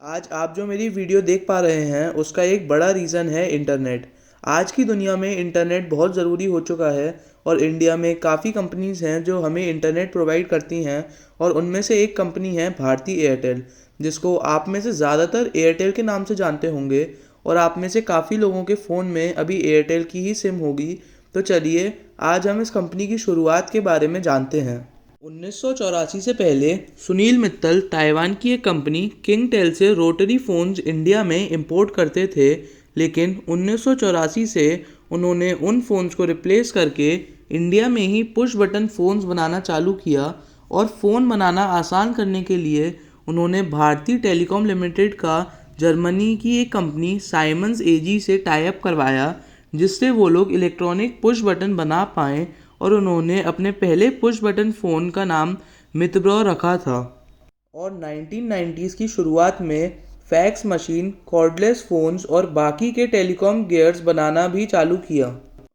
आज आप जो मेरी वीडियो देख पा रहे हैं उसका एक बड़ा रीज़न है इंटरनेट। आज की दुनिया में इंटरनेट बहुत ज़रूरी हो चुका है और इंडिया में काफ़ी कंपनीज़ हैं जो हमें इंटरनेट प्रोवाइड करती हैं। और उनमें से एक कंपनी है भारती एयरटेल, जिसको आप में से ज़्यादातर एयरटेल के नाम से जानते होंगे। और आप में से काफ़ी लोगों के फ़ोन में अभी एयरटेल की ही सिम होगी। तो चलिए आज हम इस कंपनी की शुरुआत के बारे में जानते हैं। 1984 से पहले सुनील मित्तल ताइवान की एक कंपनी किंगटेल से रोटरी फ़ोन्स इंडिया में इंपोर्ट करते थे, लेकिन 1984 से उन्होंने उन फ़ोन्स को रिप्लेस करके इंडिया में ही पुश बटन फ़ोन्स बनाना चालू किया। और फ़ोन बनाना आसान करने के लिए उन्होंने भारती टेलीकॉम लिमिटेड का जर्मनी की एक कंपनी साइमंस एजी से टाई अप करवाया, जिससे वो लोग इलेक्ट्रॉनिक पुश बटन बना पाएँ। और उन्होंने अपने पहले पुश बटन फ़ोन का नाम मितब्रो रखा था। और 1990s की शुरुआत में फैक्स मशीन, कॉर्डलेस फ़ोन्स और बाकी के टेलीकॉम गियर्स बनाना भी चालू किया।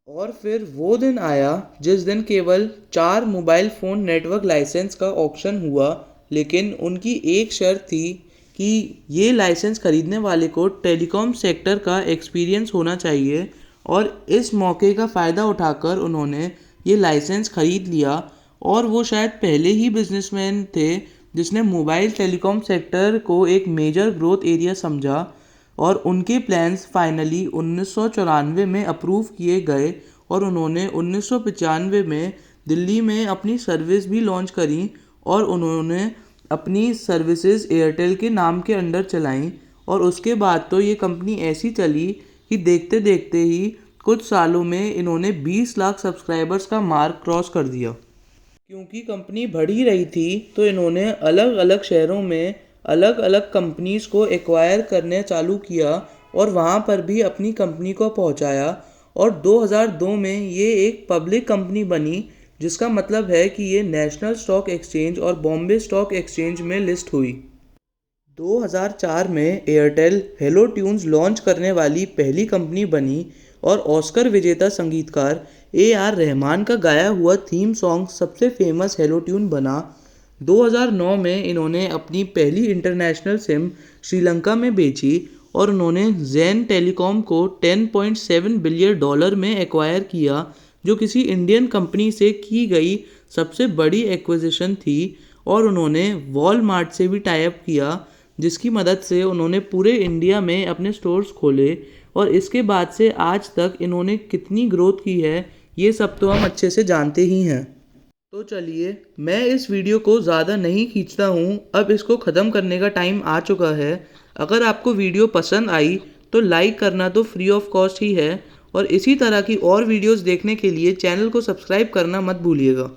और फिर वो दिन आया जिस दिन केवल 4 मोबाइल फ़ोन नेटवर्क लाइसेंस का ऑप्शन हुआ, लेकिन उनकी एक शर्त थी कि ये लाइसेंस खरीदने वाले को टेलीकॉम सेक्टर का एक्सपीरियंस होना चाहिए। और इस मौके का फ़ायदा उठाकर उन्होंने ये लाइसेंस ख़रीद लिया। और वो शायद पहले ही बिजनेसमैन थे जिसने मोबाइल टेलीकॉम सेक्टर को एक मेजर ग्रोथ एरिया समझा। और उनके प्लान्स फाइनली 1994 में अप्रूव किए गए और उन्होंने 1995 में दिल्ली में अपनी सर्विस भी लॉन्च करी। और उन्होंने अपनी सर्विसेज एयरटेल के नाम के अंडर चलाई। और उसके बाद तो ये कंपनी ऐसी चली कि देखते देखते ही कुछ सालों में इन्होंने 20 लाख सब्सक्राइबर्स का मार्क क्रॉस कर दिया। क्योंकि कंपनी बढ़ ही रही थी तो इन्होंने अलग अलग शहरों में अलग अलग कंपनीज़ को एक्वायर करने चालू किया और वहाँ पर भी अपनी कंपनी को पहुँचाया। और 2002 में ये एक पब्लिक कंपनी बनी, जिसका मतलब है कि ये नेशनल स्टॉक एक्सचेंज और बॉम्बे स्टॉक एक्सचेंज में लिस्ट हुई। 2004 में एयरटेल हेलो ट्यून्स लॉन्च करने वाली पहली कंपनी बनी और ऑस्कर विजेता संगीतकार AR रहमान का गाया हुआ थीम सॉन्ग सबसे फेमस हेलो ट्यून बना। 2009 में इन्होंने अपनी पहली इंटरनेशनल सिम श्रीलंका में बेची और उन्होंने जैन टेलीकॉम को $10.7 बिलियन में एक्वायर किया, जो किसी इंडियन कंपनी से की गई सबसे बड़ी एक्विजिशन थी। और उन्होंने वॉलमार्ट से भी टाई अप किया, जिसकी मदद से उन्होंने पूरे इंडिया में अपने स्टोर्स खोले। और इसके बाद से आज तक इन्होंने कितनी ग्रोथ की है ये सब तो हम अच्छे से जानते ही हैं। तो चलिए मैं इस वीडियो को ज़्यादा नहीं खींचता हूँ, अब इसको ख़त्म करने का टाइम आ चुका है। अगर आपको वीडियो पसंद आई तो लाइक करना तो फ्री ऑफ कॉस्ट ही है। और इसी तरह की और वीडियोज़ देखने के लिए चैनल को सब्सक्राइब करना मत भूलिएगा।